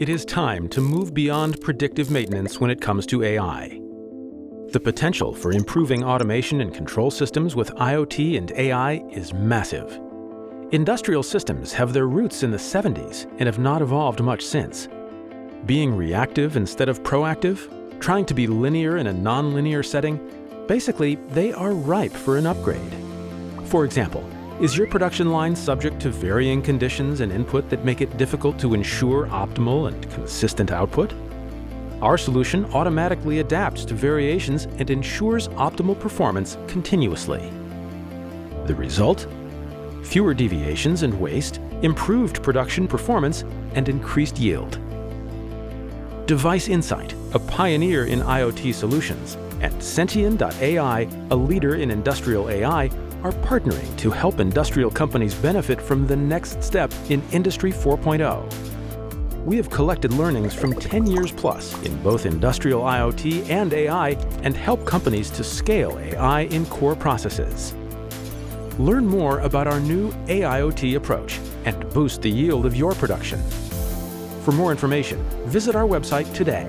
It is time to move beyond predictive maintenance when it comes to AI. The potential for improving automation and control systems with IoT and AI is massive. Industrial systems have their roots in the 70s and have not evolved much since. Being reactive instead of proactive, trying to be linear in a non-linear setting, basically, they are ripe for an upgrade. For example, is your production line subject to varying conditions and input that make it difficult to ensure optimal and consistent output? Our solution automatically adapts to variations and ensures optimal performance continuously. The result? Fewer deviations and waste, improved production performance, and increased yield. Device Insight, a pioneer in IoT solutions, and Sentian.ai, a leader in industrial AI, are partnering to help industrial companies benefit from the next step in Industry 4.0. We have collected learnings from 10 years plus in both industrial IoT and AI and help companies to scale AI in core processes. Learn more about our new AIoT approach and boost the yield of your production. For more information, visit our website today.